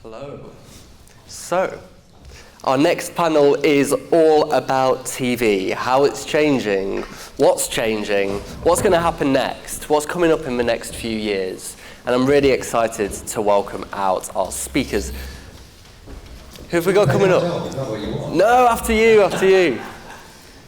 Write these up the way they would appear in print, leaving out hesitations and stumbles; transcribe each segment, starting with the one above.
Hello. So, our next panel is all about TV, how it's changing, what's going to happen next, what's coming up in the next few years. And I'm really excited to welcome out our speakers. Who have we got coming up? No, after you.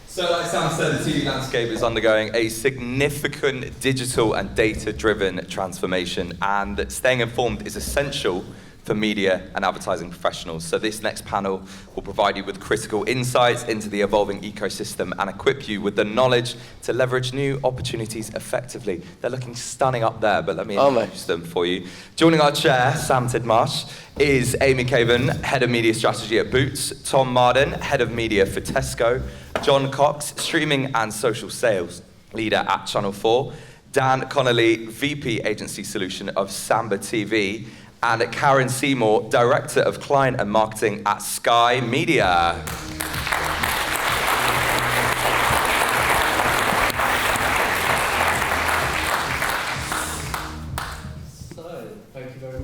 So like Sam said, the TV landscape is undergoing a significant digital and data-driven transformation, and staying informed is essential for media and advertising professionals. So this next panel will provide you with critical insights into the evolving ecosystem and equip you with the knowledge to leverage new opportunities effectively. They're looking stunning up there, but let me introduce them for you. Joining our chair, Sam Tidmarsh, is Amy Caven, Head of Media Strategy at Boots, Tom Mardon, Head of Media for Tesco, John Cox, Streaming and Social Sales Leader at Channel 4, Dan Conneally, VP Agency Solution of Samba TV, and Karin Seymour, Director of Client and Marketing at Sky Media.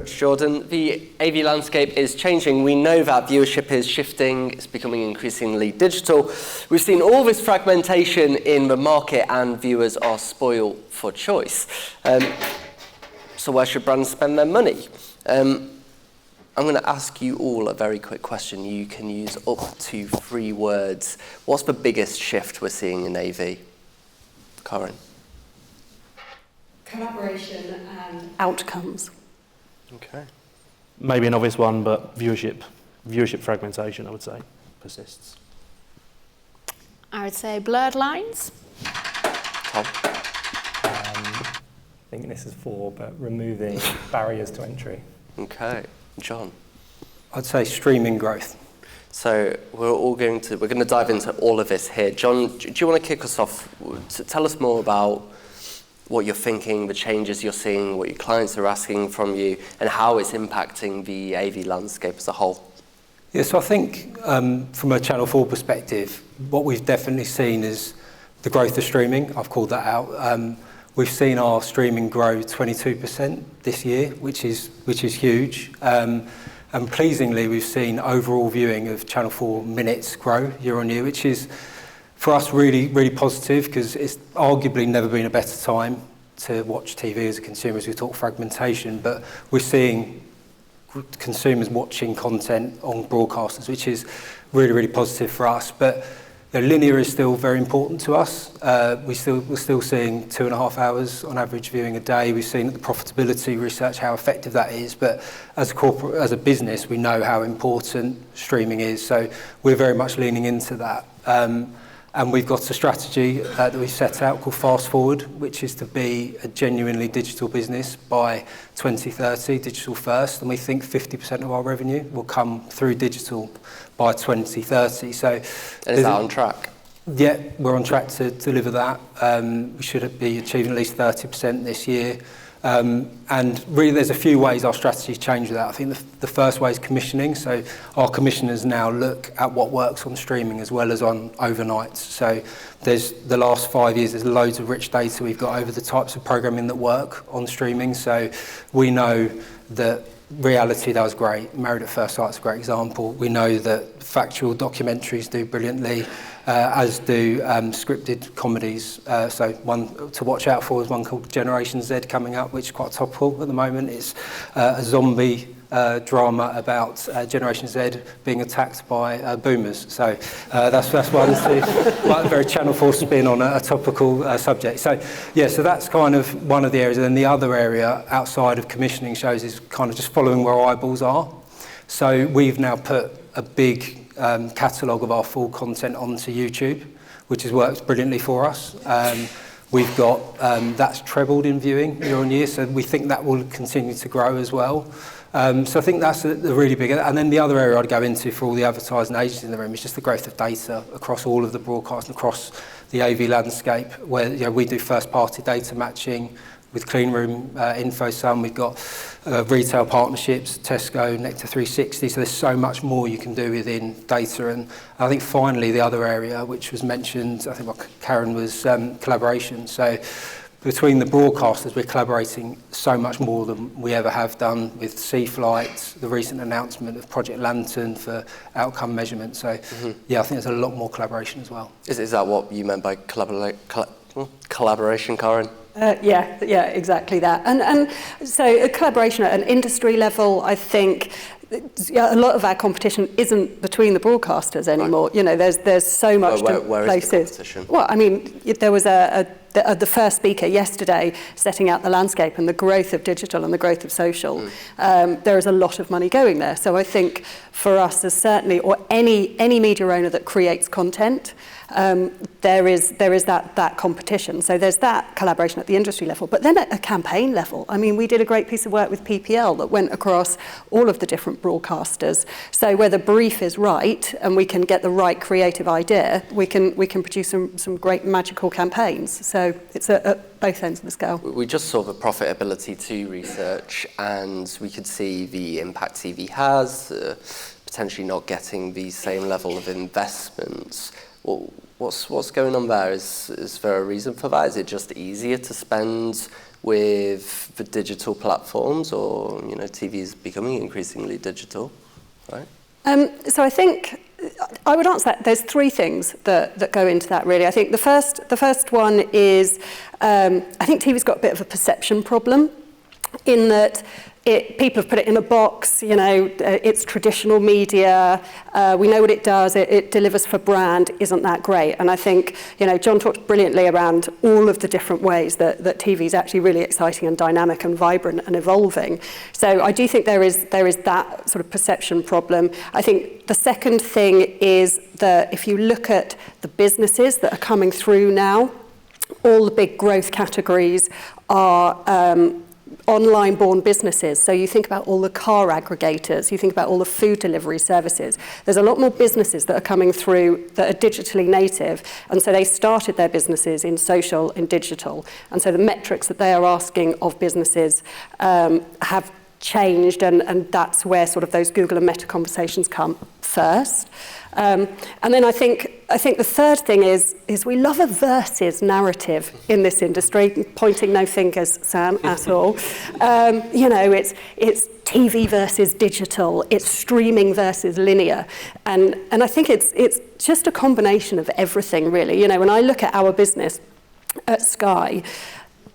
Jordan, the AV landscape is changing. We know that viewership is shifting, it's becoming increasingly digital. We've seen all this fragmentation in the market and viewers are spoiled for choice. So where should brands spend their money? I'm going to ask you all a very quick question. You can use up to 3 words. What's the biggest shift we're seeing in AV? Karin? Collaboration and outcomes. Okay. Maybe an obvious one, but viewership fragmentation, I would say, persists. I would say blurred lines. Tom? I think this is 4, but removing barriers to entry. Okay. John? I'd say streaming growth. So we're going to dive into all of this here. John, do you want to kick us off? Tell us more about what you're thinking, the changes you're seeing, what your clients are asking from you, and how it's impacting the AV landscape as a whole. Yeah, so I think from a Channel 4 perspective, what we've definitely seen is the growth of streaming. I've called that out. We've seen our streaming grow 22% this year, which is huge. And pleasingly, we've seen overall viewing of Channel 4 minutes grow year on year, which is, for us, really, really positive, because it's arguably never been a better time to watch TV as a consumer, as we talk fragmentation, but we're seeing consumers watching content on broadcasters, which is really, really positive for us. But linear is still very important to us. We're still seeing 2.5 hours on average viewing a day. We've seen the profitability research, how effective that is. But as a business, we know how important streaming is. So we're very much leaning into that. And we've got a strategy that we set out called Fast Forward, which is to be a genuinely digital business by 2030, digital first. And we think 50% of our revenue will come through digital by 2030. So, and is that on track? Yeah, we're on track to deliver that. We should be achieving at least 30% this year. And really, there's a few ways our strategy's changed with that. I think the first way is commissioning. So our commissioners now look at what works on streaming as well as on overnights. So there's the last 5 years, there's loads of rich data we've got over the types of programming that work on streaming. So we know that reality does great. Married at First Sight is a great example. We know that factual documentaries do brilliantly, as do scripted comedies. So one to watch out for is one called Generation Z coming up, which is quite topical at the moment. It's a zombie drama about Generation Z being attacked by boomers. So that's one to like a very Channel 4 spin on a topical subject. So yeah, so that's kind of one of the areas. And then the other area outside of commissioning shows is kind of just following where eyeballs are. So we've now put a big catalogue of our full content onto YouTube, which has worked brilliantly for us. We've got, that's trebled in viewing year on year, so we think that will continue to grow as well. So I think that's the really big, and then the other area I'd go into for all the advertising agencies in the room is just the growth of data across all of the broadcast and across the AV landscape, where we do first-party data matching with clean room info. We've got retail partnerships, Tesco, Nectar 360. So there's so much more you can do within data. And I think finally the other area, which was mentioned, I think what Karin was collaboration. So between the broadcasters, we're collaborating so much more than we ever have done with Sea Flight, the recent announcement of Project Lantern for outcome measurement. So, yeah, I think there's a lot more collaboration as well. Is that what you meant by collaboration, Karin? Yeah, exactly that. And so a collaboration at an industry level, I think a lot of our competition isn't between the broadcasters anymore. Right. You know, there's so much where places. Is the competition? Well, I mean, there was the first speaker yesterday setting out the landscape and the growth of digital and the growth of social. There is a lot of money going there. So I think for us, as certainly, or any media owner that creates content, there is that competition. So there's that collaboration at the industry level. But then at a campaign level, I mean, we did a great piece of work with PPL that went across all of the different broadcasters. So where the brief is right and we can get the right creative idea, we can produce some great magical campaigns. So it's at both ends of the scale. We just saw the profitability to research, and we could see the impact TV has, potentially not getting the same level of investments. Well, what's going on there? Is there a reason for that? Is it just easier to spend with the digital platforms, or TV is becoming increasingly digital, right? So I think I would answer that. There's three things that go into that, really. I think the first one is I think TV's got a bit of a perception problem, in that people have put it in a box. It's traditional media. We know what it does. It delivers for brand. Isn't that great? And I think John talked brilliantly around all of the different ways that TV is actually really exciting and dynamic and vibrant and evolving. So I do think there is that sort of perception problem. I think the second thing is that if you look at the businesses that are coming through now, all the big growth categories are online-born businesses. So you think about all the car aggregators, you think about all the food delivery services. There's a lot more businesses that are coming through that are digitally native, and so they started their businesses in social and digital. And so the metrics that they are asking of businesses have changed, and that's where sort of those Google and Meta conversations come first. And then I think the third thing is we love a versus narrative in this industry, pointing no fingers, Sam, at all. It's TV versus digital, it's streaming versus linear. And I think it's just a combination of everything, really. When I look at our business at Sky,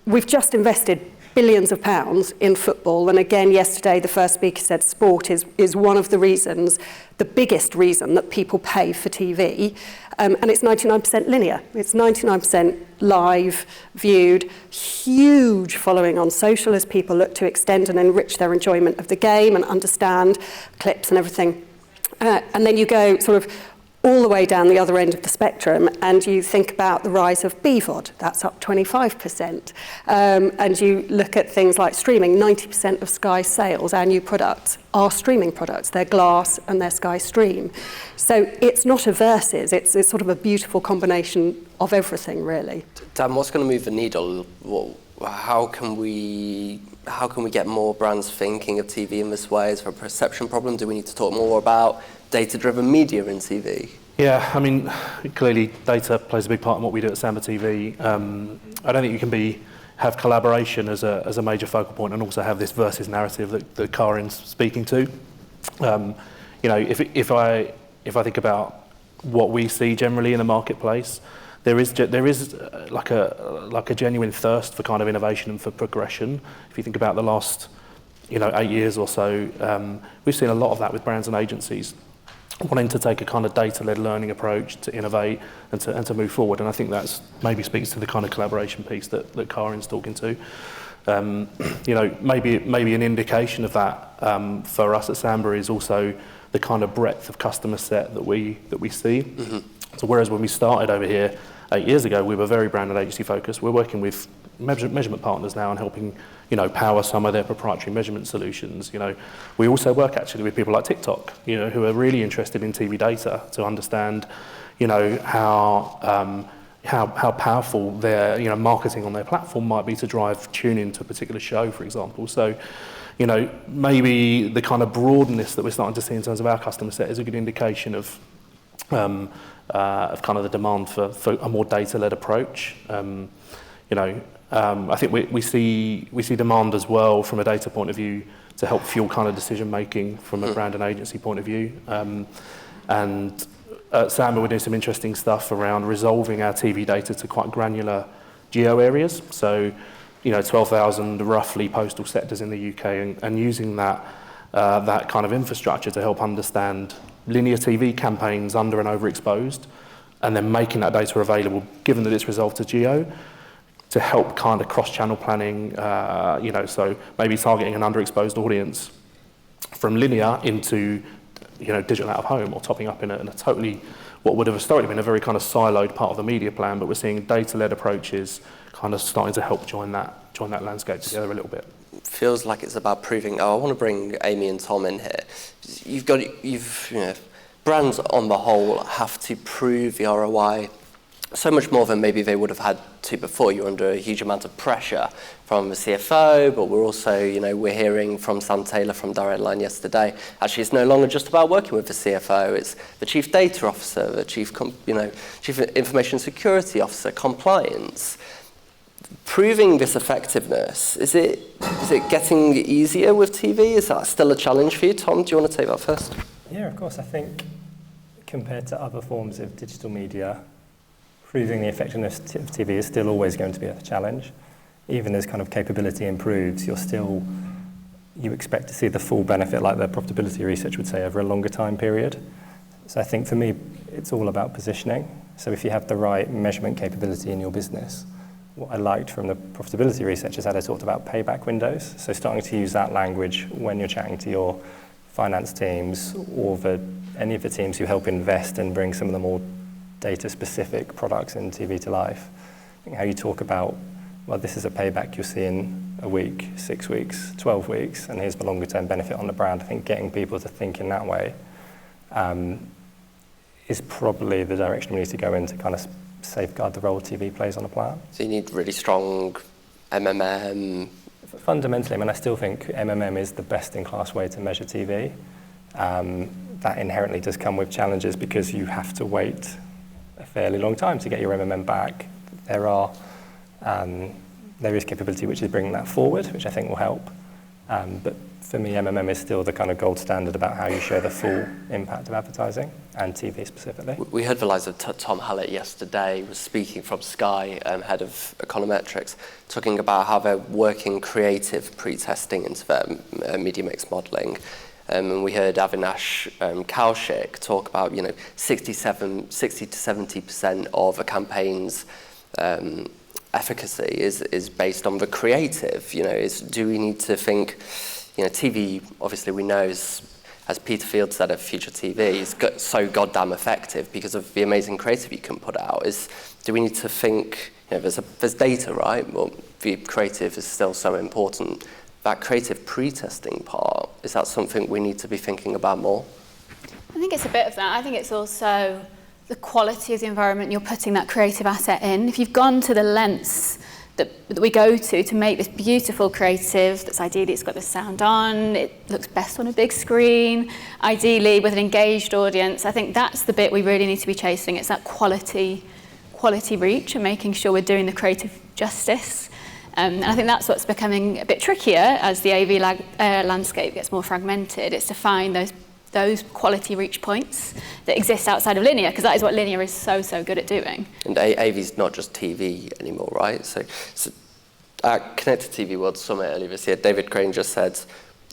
we've just invested billions of pounds in football, and again yesterday the first speaker said sport is one of the reasons, the biggest reason that people pay for TV, and it's 99% linear. It's 99% live, viewed, huge following on social as people look to extend and enrich their enjoyment of the game and understand clips and everything. And then you go sort of all the way down the other end of the spectrum, and you think about the rise of BVOD, that's up 25%. And you look at things like streaming, 90% of Sky sales, our new products, are streaming products. They're Glass and they're Sky Stream. So it's not a versus, it's sort of a beautiful combination of everything, really. Dan, what's going to move the needle? How can we get more brands thinking of TV in this way? Is there a perception problem? Do we need to talk more about data-driven media in TV? Yeah, I mean, clearly data plays a big part in what we do at Samba TV. I don't think you can have collaboration as a major focal point and also have this versus narrative that Karin's speaking to. If I think about what we see generally in the marketplace, there is like a genuine thirst for kind of innovation and for progression. If you think about the last 8 years or so, we've seen a lot of that with brands and agencies wanting to take a kind of data-led learning approach to innovate and to move forward. And I think that's maybe speaks to the kind of collaboration piece that Karin's talking to. Maybe an indication of that for us at Samba is also the kind of breadth of customer set that we see. Mm-hmm. So whereas when we started over here 8 years ago, we were very brand and agency focused. We're working with measurement partners now and helping power some of their proprietary measurement solutions. We also work actually with people like TikTok, who are really interested in TV data to understand, how powerful their marketing on their platform might be to drive tune into a particular show, for example. So, maybe the kind of broadness that we're starting to see in terms of our customer set is a good indication of kind of the demand for a more data-led approach. I think we see demand as well from a data point of view to help fuel kind of decision making from a brand and agency point of view. And at Samba we're doing some interesting stuff around resolving our TV data to quite granular geo areas. So, 12,000 roughly postal sectors in the UK, and using that kind of infrastructure to help understand linear TV campaigns under and overexposed, and then making that data available, given that it's resolved to geo, to help kind of cross-channel planning, so maybe targeting an underexposed audience from linear into, digital out of home, or topping up in a totally, what would have historically been a very kind of siloed part of the media plan, but we're seeing data-led approaches kind of starting to help join that landscape together a little bit. Feels like it's about proving. I want to bring Amy and Tom in here. Brands on the whole have to prove the ROI so much more than maybe they would have had to before. You're under a huge amount of pressure from the CFO, but we're also, we're hearing from Sam Taylor from Direct Line yesterday. Actually, it's no longer just about working with the CFO. It's the chief data officer, the chief information security officer, compliance. Proving this effectiveness, is it getting easier with TV? Is that still a challenge for you? Tom, do you want to take that first? Yeah, of course. I think compared to other forms of digital media, proving the effectiveness of TV is still always going to be a challenge. Even as kind of capability improves, you expect to see the full benefit, like the profitability research would say, over a longer time period. So I think for me, it's all about positioning. So if you have the right measurement capability in your business, what I liked from the profitability research is how they talked about payback windows. So starting to use that language when you're chatting to your finance teams or any of the teams who help invest and bring some of the more data-specific products in TV to life. I think how you talk about, well, this is a payback you'll see in a week, 6 weeks, 12 weeks, and here's the longer-term benefit on the brand. I think getting people to think in that way is probably the direction we need to go in to kind of safeguard the role TV plays on a plan. So you need really strong MMM. Fundamentally, I still think MMM is the best-in-class way to measure TV. That inherently does come with challenges because you have to wait a fairly long time to get your MMM back. There is capability which is bringing that forward, which I think will help. But for me, MMM is still the kind of gold standard about how you show the full impact of advertising, and TV specifically. We heard the lines of Tom Hallett yesterday, was speaking from Sky, head of econometrics, talking about how they're working creative pre-testing into their media mix modelling. And we heard Avinash Kaushik talk about, 60 to 70% of a campaign's efficacy is based on the creative. Do we need to think, TV, obviously we know, as Peter Field said of Future TV, is so goddamn effective because of the amazing creative you can put out. Do we need to think, there's data, right? Well, the creative is still so important. That creative pre-testing part, is that something we need to be thinking about more? I think it's a bit of that. I think it's also the quality of the environment you're putting that creative asset in. If you've gone to the lengths that we go to make this beautiful creative, that's ideally it's got the sound on, it looks best on a big screen, ideally with an engaged audience, I think that's the bit we really need to be chasing. It's that quality reach and making sure we're doing the creative justice. And I think that's what's becoming a bit trickier as the AV landscape gets more fragmented. It's to find those quality reach points that exist outside of linear, because that is what linear is so good at doing. And AV's not just TV anymore, right? So at Connected TV World Summit earlier this year, David Crane just said,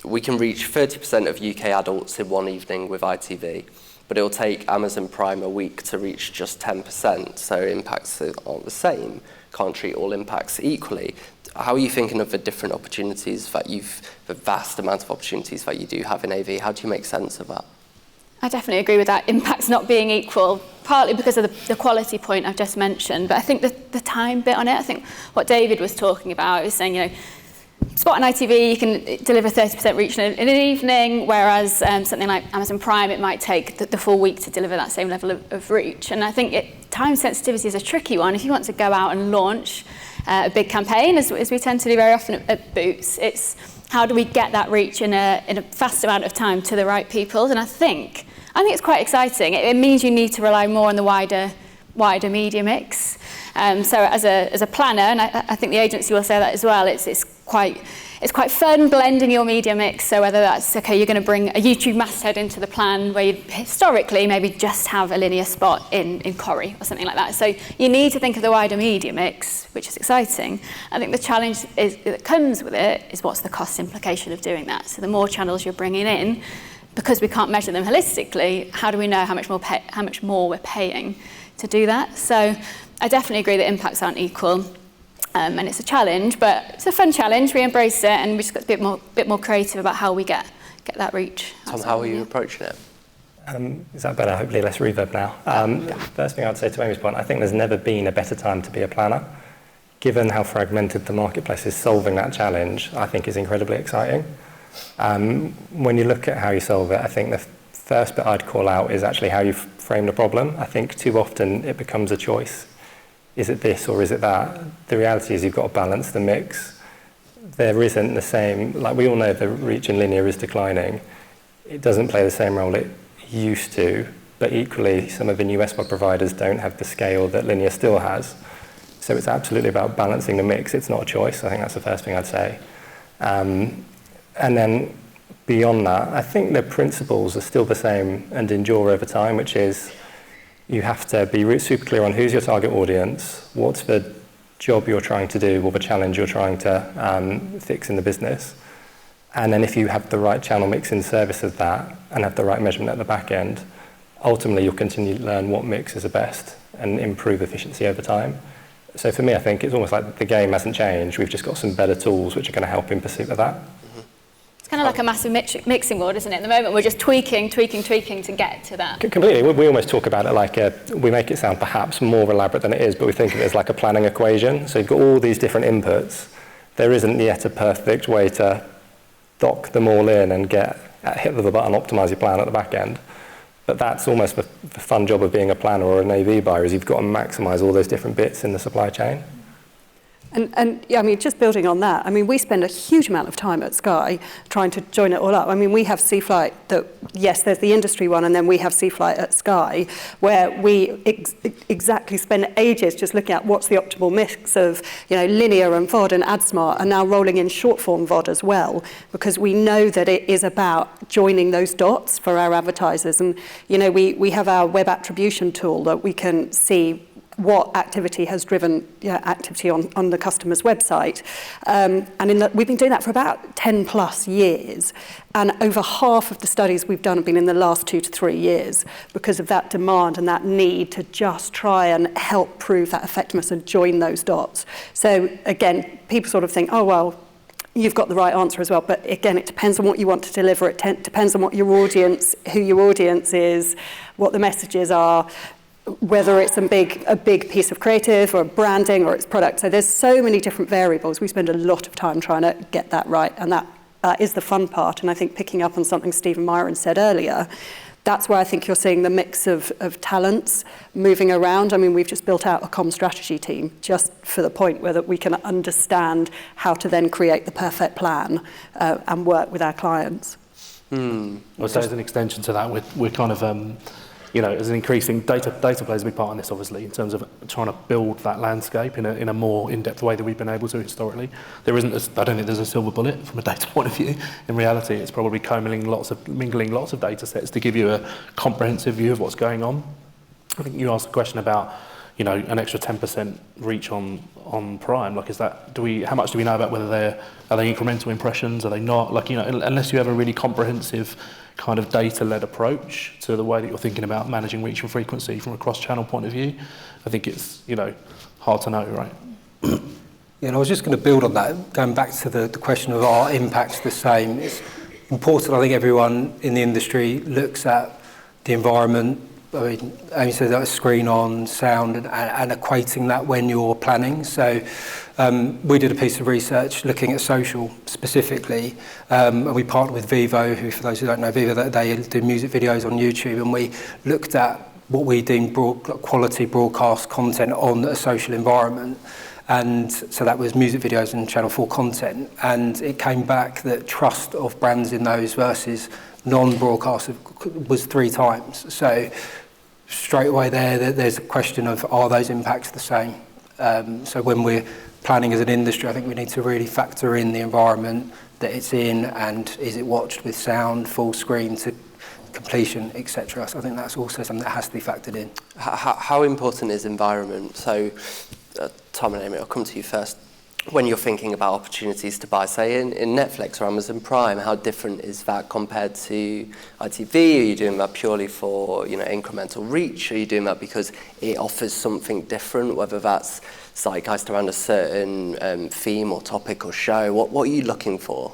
we can reach 30% of UK adults in one evening with ITV, but it'll take Amazon Prime a week to reach just 10%, so impacts aren't the same. Can't treat all impacts equally. How are you thinking of the different opportunities the vast amount of opportunities that you do have in AV? How do you make sense of that? I definitely agree with that, impacts not being equal, partly because of the quality point I've just mentioned, but I think the time bit on it, I think what David was talking about is saying, Spot on ITV, you can deliver 30% reach in an evening, whereas something like Amazon Prime, it might take the full week to deliver that same level of reach. And I think time sensitivity is a tricky one. If you want to go out and launch a big campaign, as we tend to do very often at Boots, it's how do we get that reach in a fast amount of time to the right people? And I think it's quite exciting. It means you need to rely more on the wider media mix. So as a planner, and I think the agency will say that as well, it's quite fun blending your media mix. So whether that's, okay, you're going to bring a YouTube masthead into the plan where you historically maybe just have a linear spot in Corrie or something like that. So you need to think of the wider media mix, which is exciting. I think the challenge that comes with it is what's the cost implication of doing that. So the more channels you're bringing in, because we can't measure them holistically, how do we know how much more we're paying to do that? So I definitely agree that impacts aren't equal. And it's a challenge, but it's a fun challenge. We embrace it, and we just got to be a bit more creative about how we get that reach. Tom, how are you approaching it? Is that better? Hopefully less reverb now. First thing I'd say to Amy's point, I think there's never been a better time to be a planner. Given how fragmented the marketplace is, solving that challenge, I think is incredibly exciting. When you look at how you solve it, I think the first bit I'd call out is actually how you frame the problem. I think too often it becomes a choice. Is it this or is it that? The reality is you've got to balance the mix. There isn't the same, like we all know the reach in linear is declining. It doesn't play the same role it used to, but equally some of the new SVOD providers don't have the scale that linear still has. So it's absolutely about balancing the mix. It's not a choice. I think that's the first thing I'd say. And then beyond that, I think the principles are still the same and endure over time, which is you have to be super clear on who's your target audience, what's the job you're trying to do, or the challenge you're trying to fix in the business. And then if you have the right channel mix in service of that and have the right measurement at the back end, ultimately you'll continue to learn what mix is the best and improve efficiency over time. So for me, I think it's almost like the game hasn't changed. We've just got some better tools which are going to help in pursuit of that. Kind of like a massive mixing board, isn't it? At the moment, we're just tweaking to get to that. Completely. We almost talk about it like we make it sound perhaps more elaborate than it is, but we think of it as like a planning equation. So you've got all these different inputs. There isn't yet a perfect way to dock them all in and hit the button, optimize your plan at the back end. But that's almost the fun job of being a planner or an AV buyer, is you've got to maximize all those different bits in the supply chain. And yeah, I mean, just building on that, I mean, we spend a huge amount of time at Sky trying to join it all up. I mean, we have C-Flight that, yes, there's the industry one, and then we have C-Flight at Sky, where we exactly spend ages just looking at what's the optimal mix of, linear and VOD and AdSmart, and now rolling in short-form VOD as well, because we know that it is about joining those dots for our advertisers. And, we have our web attribution tool that we can see what activity has driven activity on the customer's website. And we've been doing that for about 10 plus years. And over half of the studies we've done have been in the last 2 to 3 years because of that demand and that need to just try and help prove that effectiveness and join those dots. So again, people sort of think, oh, well, you've got the right answer as well. But again, it depends on what you want to deliver. It depends on what your audience, who your audience is, what the messages are, whether it's a big piece of creative or branding or it's product. So there's so many different variables. We spend a lot of time trying to get that right, and that is the fun part. And I think picking up on something Stephen Myron said earlier, that's where I think you're seeing the mix of talents moving around. I mean, we've just built out a comm strategy team just for the point where that we can understand how to then create the perfect plan and work with our clients. Well, so as an extension to that, we're kind of as an increasing data plays a big part in this, obviously, in terms of trying to build that landscape in a more in-depth way than we've been able to historically. I don't think there's a silver bullet from a data point of view. In reality, it's probably mingling lots of data sets to give you a comprehensive view of what's going on. I think you asked a question about, an extra 10% reach on Prime. Like, how much do we know about whether are they incremental impressions? Are they not? Like, unless you have a really comprehensive kind of data-led approach to the way that you're thinking about managing reach and frequency from a cross-channel point of view, I think it's, hard to know, right? Yeah, and I was just going to build on that, going back to the question of are impacts the same. It's important, I think everyone in the industry looks at the environment. I mean, Amy said that screen on, sound, and equating that when you're planning. So we did a piece of research looking at social specifically, and we partnered with Vivo, who, for those who don't know Vivo, they do music videos on YouTube, and we looked at what we deemed quality broadcast content on a social environment. And so that was music videos and Channel 4 content. And it came back that trust of brands in those versus non-broadcast was 3 times. So straight away there's a question of, are those impacts the same? So when we're planning as an industry, I think we need to really factor in the environment that it's in, and is it watched with sound, full screen to completion, etc. So I think that's also something that has to be factored in. How important is environment? So, Tom and Amy, I'll come to you first. When you're thinking about opportunities to buy, say in Netflix or Amazon Prime, how different is that compared to ITV? Are you doing that purely for incremental reach? Are you doing that because it offers something different, whether that's zeitgeist around a certain theme or topic or show? What are you looking for?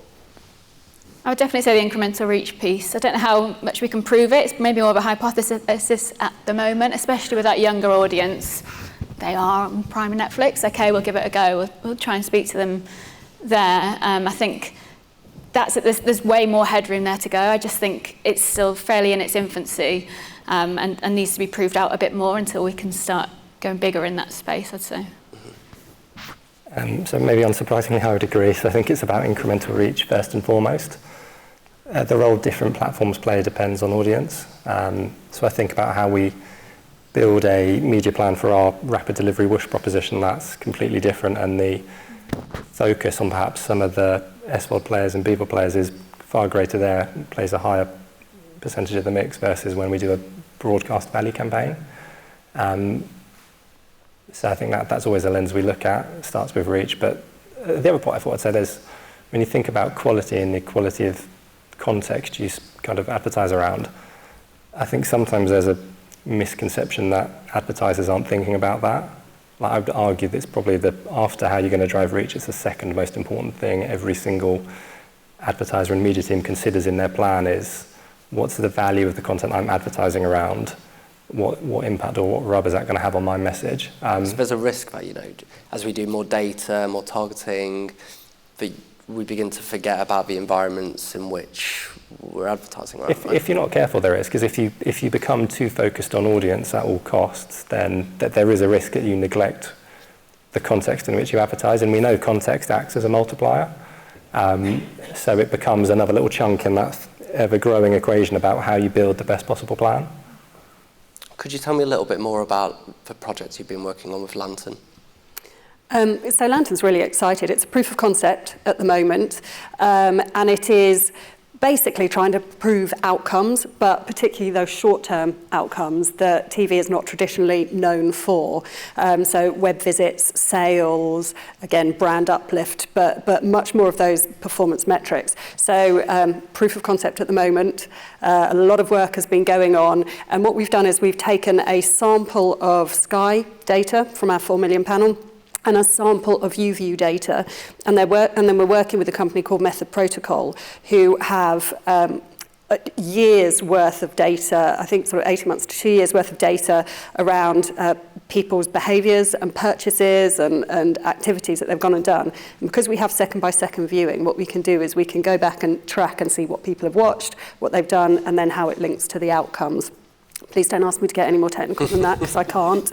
I would definitely say the incremental reach piece. I don't know how much we can prove it. It's maybe more of a hypothesis at the moment, especially with that younger audience. They are on Prime and Netflix. Okay, we'll give it a go. We'll try and speak to them there. I think there's way more headroom there to go. I just think it's still fairly in its infancy and needs to be proved out a bit more until we can start going bigger in that space, I'd say. So maybe unsurprisingly, I would agree. So I think it's about incremental reach first and foremost. The role different platforms play depends on audience. So I think about how we build a media plan for our rapid delivery whoosh proposition that's completely different, and the focus on perhaps some of the SVOD players and BVOD players is far greater there, plays a higher percentage of the mix versus when we do a broadcast value campaign. So I think that's always a lens we look at. It starts with reach, but the other point I thought I'd say is when you think about quality and the quality of context you kind of advertise around, I think sometimes there's a misconception that advertisers aren't thinking about that. Like, I would argue that it's probably after how you're going to drive reach, it's the second most important thing every single advertiser and media team considers in their plan is what's the value of the content I'm advertising around, what impact or what rub is that going to have on my message. So there's a risk that, as we do more data, more targeting, that we begin to forget about the environments in which we're advertising. If you're not careful, there is, because if you become too focused on audience at all costs, then there is a risk that you neglect the context in which you advertise, and we know context acts as a multiplier. So it becomes another little chunk in that ever-growing equation about how you build the best possible plan. Could you tell me a little bit more about the projects you've been working on with Lantern? So Lantern's really excited. It's a proof of concept at the moment, and it is basically trying to prove outcomes, but particularly those short-term outcomes that TV is not traditionally known for. So web visits, sales, again, brand uplift, but much more of those performance metrics. So proof of concept at the moment, a lot of work has been going on, and what we've done is we've taken a sample of Sky data from our 4 million panel, and a sample of UView data, and then we're working with a company called Method Protocol, who have years worth of data, I think sort of 18 months to 2 years worth of data around people's behaviours and purchases and activities that they've gone and done. And because we have second-by-second viewing, what we can do is we can go back and track and see what people have watched, what they've done, and then how it links to the outcomes. Please don't ask me to get any more technical than that, because I can't.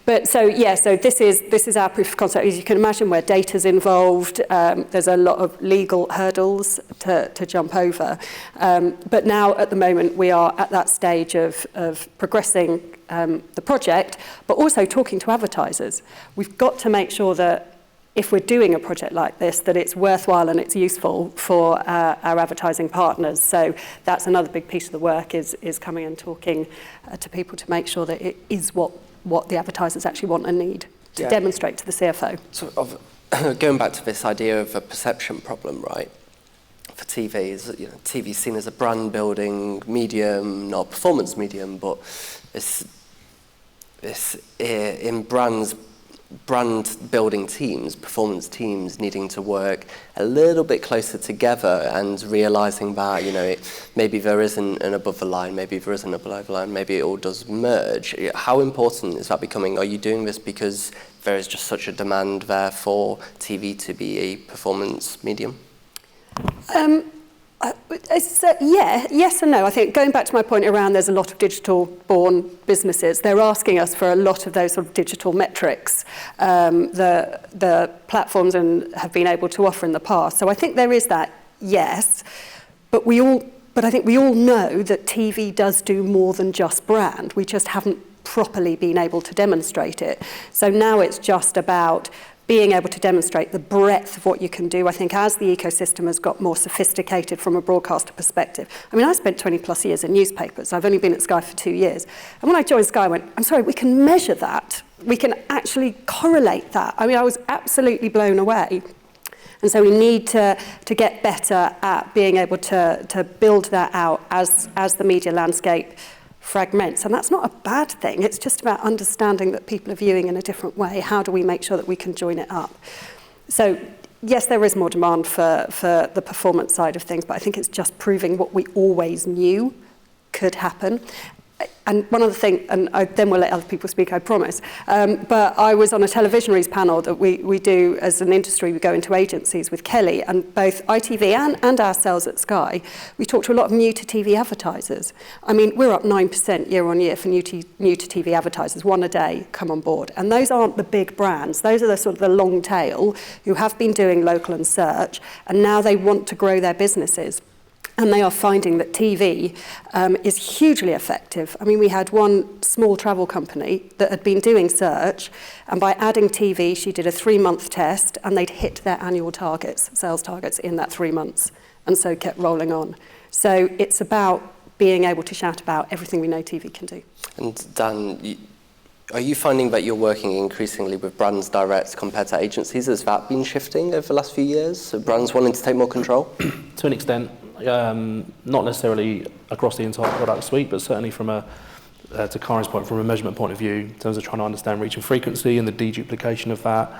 But so this is our proof of concept. As you can imagine, where data's involved, there's a lot of legal hurdles to jump over. But now, at the moment, we are at that stage of progressing the project, but also talking to advertisers. We've got to make sure that if we're doing a project like this, that it's worthwhile and it's useful for our advertising partners. So that's another big piece of the work is coming and talking to people to make sure that it is what the advertisers actually want and need to demonstrate to the CFO. So going back to this idea of a perception problem, right? For TV, is TV is seen as a brand building medium, not a performance medium, but it's in brand building teams, performance teams needing to work a little bit closer together and realizing that, maybe there isn't an above the line, maybe there isn't a below the line, maybe it all does merge. How important is that becoming? Are you doing this because there is just such a demand there for TV to be a performance medium? Yes and no. I think going back to my point around there's a lot of digital-born businesses. They're asking us for a lot of those sort of digital metrics the platforms have been able to offer in the past. So I think there is that, yes, but I think we all know that TV does do more than just brand. We just haven't properly been able to demonstrate it. So now it's just about being able to demonstrate the breadth of what you can do. I think as the ecosystem has got more sophisticated from a broadcaster perspective. I mean, I spent 20 plus years in newspapers. I've only been at Sky for 2 years. And when I joined Sky, I went, I'm sorry, we can measure that. We can actually correlate that. I mean, I was absolutely blown away. And so we need to get better at being able to build that out as the media landscape fragments. And that's not a bad thing. It's just about understanding that people are viewing in a different way. How do we make sure that we can join it up? So yes, there is more demand for the performance side of things, but I think it's just proving what we always knew could happen. And one other thing, and then we'll let other people speak, I promise, but I was on a televisionaries panel that we do as an industry. We go into agencies with Kelly, and both ITV and ourselves at Sky, we talk to a lot of new-to-TV advertisers. I mean, we're up 9% year on year for new-to-TV advertisers, one a day come on board. And those aren't the big brands. Those are the sort of the long tail who have been doing local and search, and now they want to grow their businesses. And they are finding that TV is hugely effective. I mean, we had one small travel company that had been doing search, and by adding TV, she did a 3-month test, and they'd hit their annual targets, sales targets, in that 3 months, and so kept rolling on. So it's about being able to shout about everything we know TV can do. And Dan, are you finding that you're working increasingly with brands direct compared to agencies? Has that been shifting over the last few years? So brands wanting to take more control? To an extent. Not necessarily across the entire product suite, but certainly from to Karin's point, from a measurement point of view, in terms of trying to understand reach and frequency and the deduplication of that,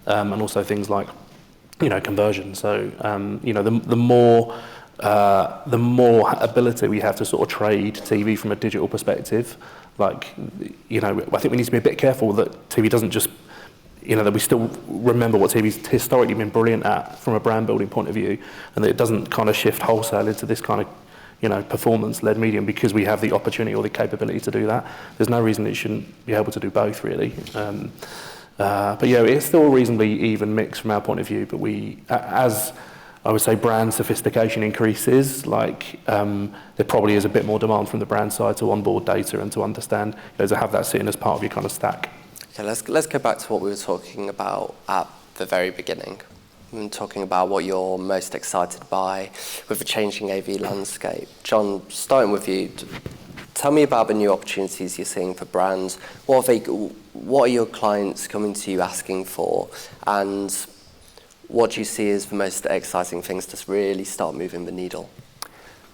and also things like, conversion. So, the more ability we have to sort of trade TV from a digital perspective, I think we need to be a bit careful that TV doesn't just, that we still remember what TV's historically been brilliant at from a brand building point of view, and that it doesn't kind of shift wholesale into this kind of, performance-led medium because we have the opportunity or the capability to do that. There's no reason it shouldn't be able to do both, really. But yeah, it's still a reasonably even mix from our point of view, but as I would say brand sophistication increases, there probably is a bit more demand from the brand side to onboard data and to understand, to have that sitting as part of your kind of stack. Okay, let's go back to what we were talking about at the very beginning. We were talking about what you're most excited by with the changing AV landscape. John, starting with you, tell me about the new opportunities you're seeing for brands. What are your clients coming to you asking for? And what do you see as the most exciting things to really start moving the needle?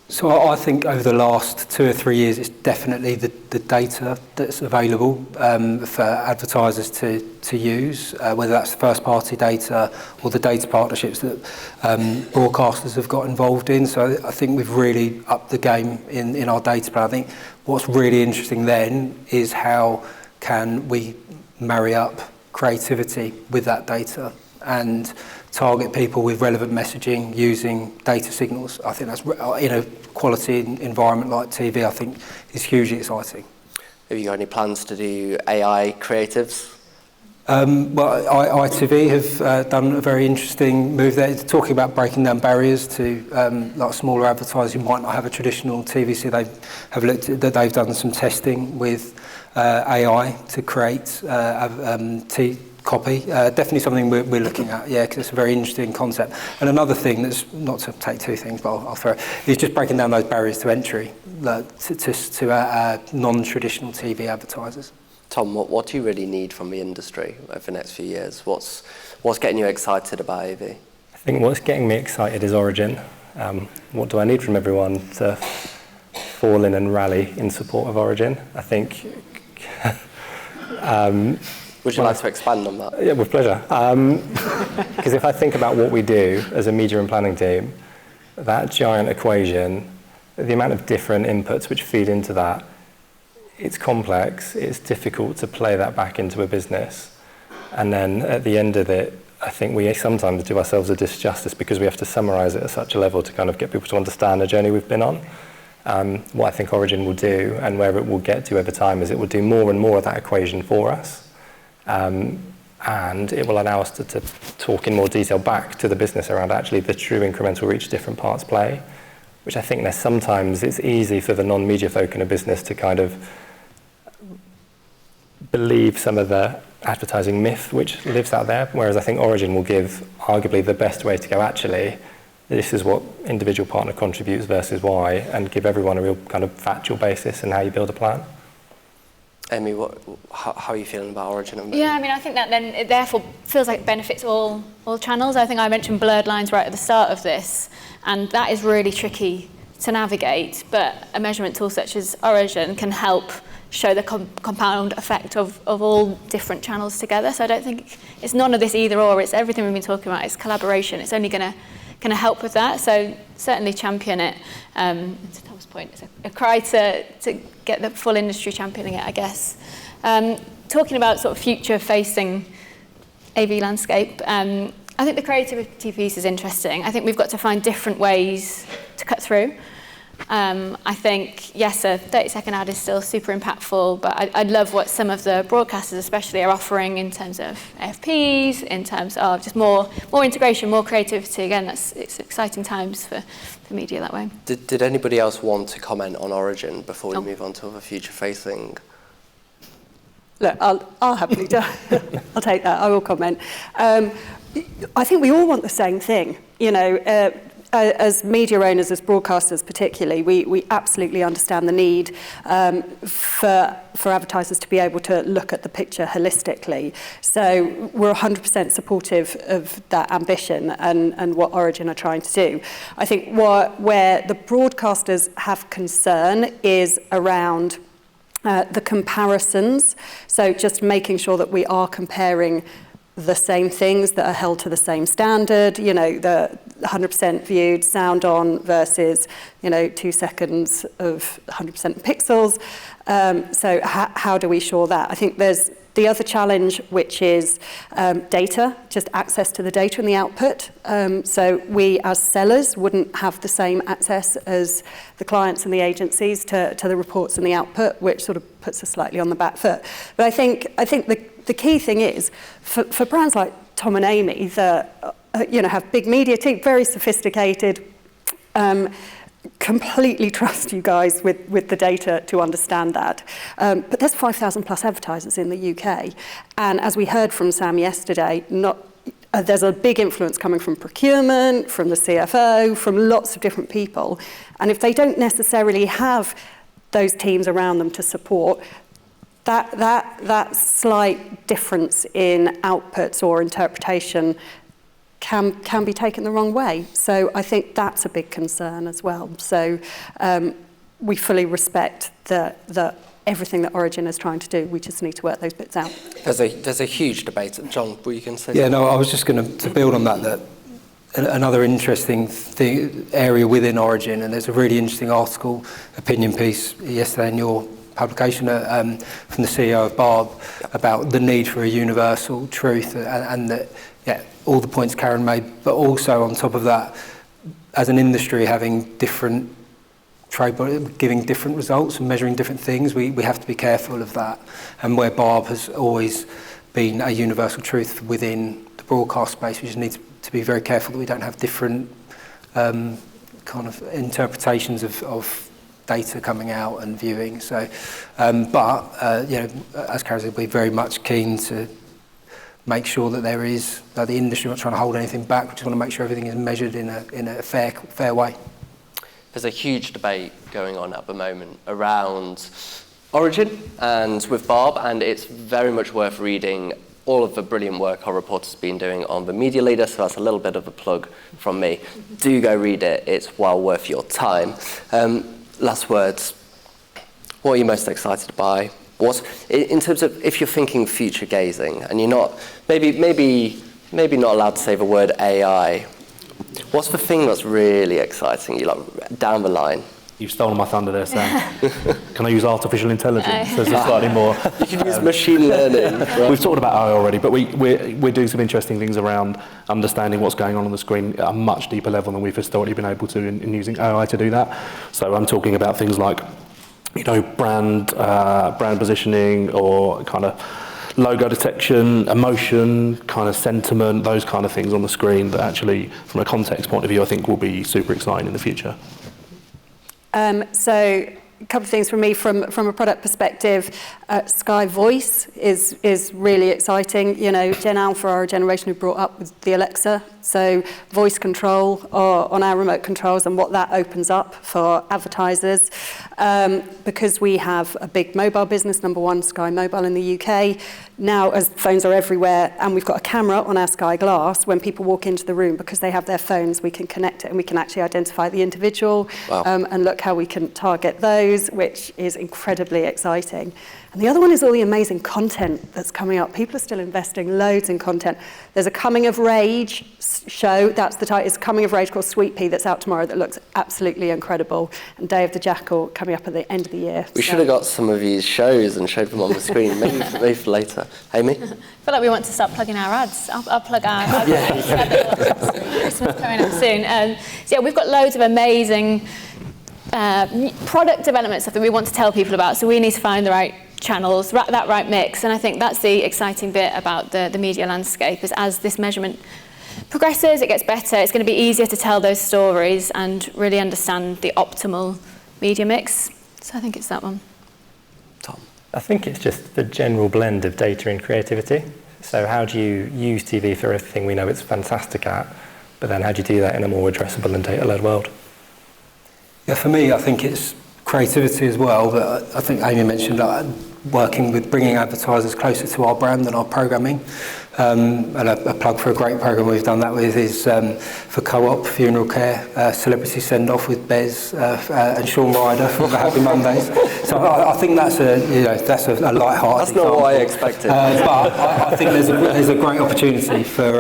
So I think over the last 2 or 3 years, it's definitely the data that's available for advertisers to use, whether that's first-party data or the data partnerships that broadcasters have got involved in. So I think we've really upped the game in our data plan. I think what's really interesting then is how can we marry up creativity with that data and target people with relevant messaging using data signals. I think that's, quality environment like TV, I think is hugely exciting. Have you got any plans to do AI creatives? ITV have done a very interesting move there, talking about breaking down barriers to smaller advertisers who might not have a traditional TV. So they've done some testing with AI to create copy. Definitely something we're looking at, because it's a very interesting concept. And another thing that's, not to take two things, but I'll throw it, is just breaking down those barriers to entry to non-traditional TV advertisers. Tom, what do you really need from the industry over the next few years? What's getting you excited about AV? I think what's getting me excited is Origin. What do I need from everyone to fall in and rally in support of Origin? I think... Would you like to expand on that? Yeah, with pleasure. Because if I think about what we do as a media and planning team, that giant equation, the amount of different inputs which feed into that, it's complex, it's difficult to play that back into a business. And then at the end of it, I think we sometimes do ourselves a disjustice because we have to summarise it at such a level to kind of get people to understand the journey we've been on. What I think Origin will do and where it will get to over time is it will do more and more of that equation for us. And it will allow us to talk in more detail back to the business around actually the true incremental reach different parts play, which I think sometimes it's easy for the non-media folk in a business to kind of believe some of the advertising myth which lives out there, whereas I think Origin will give arguably the best way to go, actually, this is what individual partner contributes versus why, and give everyone a real kind of factual basis in how you build a plan. Amy, how are you feeling about Origin? Yeah, I mean, I think that then it therefore feels like it benefits all channels. I think I mentioned blurred lines right at the start of this, and that is really tricky to navigate, but a measurement tool such as Origin can help show the compound effect of all different channels together. So I don't think it's none of this either or, it's everything we've been talking about, it's collaboration. It's only going to help with that, so certainly champion it. To Tom's point, it's a cry to get the full industry championing it, I guess. Talking about sort of future-facing AV landscape, I think the creativity piece is interesting. I think we've got to find different ways to cut through. I think, yes, a 30-second ad is still super impactful, but I love what some of the broadcasters especially are offering in terms of AFPs, in terms of just more integration, more creativity. Again, it's exciting times for media that way. Did anybody else want to comment on Origin before we move on to other future-facing? Look, I'll happily do. I'll take that. I will comment. I think we all want the same thing, you know. As media owners, as broadcasters particularly, we absolutely understand the need for advertisers to be able to look at the picture holistically. So we're 100% supportive of that ambition and what Origin are trying to do. I think where the broadcasters have concern is around the comparisons. So just making sure that we are comparing the same things that are held to the same standard, you know, the 100% viewed sound on versus, you know, 2 seconds of 100% pixels. So how do we ensure that? I think there's the other challenge, which is data, just access to the data and the output. So we as sellers wouldn't have the same access as the clients and the agencies to the reports and the output, which sort of puts us slightly on the back foot. But I think the key thing is, for brands like Tom and Amy that you know, have big media team, very sophisticated, completely trust you guys with the data to understand that. But there's 5,000 plus advertisers in the UK. And as we heard from Sam yesterday, there's a big influence coming from procurement, from the CFO, from lots of different people. And if they don't necessarily have those teams around them to support, that slight difference in outputs or interpretation can be taken the wrong way. So I think that's a big concern as well. So we fully respect that everything that Origin is trying to do. We just need to work those bits out. There's a huge debate. John, what you can say? Yeah, no, I was just going to build on that another interesting area within Origin, and there's a really interesting article, opinion piece yesterday in your publication from the CEO of Barb about the need for a universal truth and that, yeah, all the points Karin made, but also on top of that, as an industry having different trade bodies giving different results and measuring different things, we have to be careful of that. And where Barb has always been a universal truth within the broadcast space, we just need to be very careful that we don't have different kind of interpretations of data coming out and viewing. So, but you know, as Karin said, we're very much keen to make sure that there is the industry not trying to hold anything back. We just want to make sure everything is measured in a fair way. There's a huge debate going on at the moment around Origin and with Barb, and it's very much worth reading all of the brilliant work our reporter's been doing on the Media Leader, so that's a little bit of a plug from me. Do go read it, it's well worth your time. Last words, what are you most excited by? What, in terms of if you're thinking future gazing and you're not, maybe not allowed to say the word AI, what's the thing that's really exciting you like down the line? You've stolen my thunder there, Sam. Can I use artificial intelligence? There's slightly more. You can use machine learning. Right? We've talked about AI already, but we're doing some interesting things around understanding what's going on the screen at a much deeper level than we've historically been able to in using AI to do that. So I'm talking about things like, you know, brand positioning or kind of logo detection, emotion, kind of sentiment, those kind of things on the screen that actually, from a context point of view, I think will be super exciting in the future. So couple of things from me from a product perspective. Sky Voice is really exciting. You know, Gen Alpha are a generation who brought up with the Alexa, so voice control on our remote controls and what that opens up for advertisers. Because we have a big mobile business, number one, Sky Mobile in the UK. Now, as phones are everywhere, and we've got a camera on our Sky Glass, when people walk into the room, because they have their phones, we can connect it and we can actually identify the individual. Wow. And look how we can target those, which is incredibly exciting. And the other one is all the amazing content that's coming up. People are still investing loads in content. There's a coming of rage show, that's the title, it's Coming of Rage called Sweet Pea that's out tomorrow that looks absolutely incredible. And Day of the Jackal coming up at the end of the year. We should have got some of these shows and showed them on the screen, maybe for later. Amy? I feel like we want to start plugging our ads. I'll plug our Christmas coming up soon. So yeah, we've got loads of amazing product development stuff that we want to tell people about, so we need to find the right channels, that right mix, and I think that's the exciting bit about the media landscape, is as this measurement progresses, it gets better, it's going to be easier to tell those stories and really understand the optimal media mix. So I think it's that one. Tom? I think it's just the general blend of data and creativity. So how do you use TV for everything we know it's fantastic at, but then how do you do that in a more addressable and data-led world? Yeah, for me, I think it's creativity as well, but I think Amy mentioned working with bringing advertisers closer to our brand and our programming. And a plug for a great program we've done that with is for Co-op Funeral Care, Celebrity Send-Off with Bez and Sean Ryder for the Happy Mondays. So I think that's a light-hearted That's not what I expected. But I think there's a great opportunity for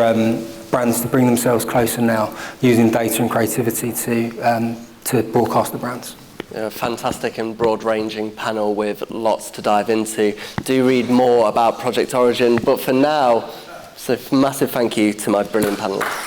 brands to bring themselves closer now, using data and creativity to broadcast the brands. A fantastic and broad-ranging panel with lots to dive into. Do read more about Project Origin, but for now, so massive thank you to my brilliant panelists.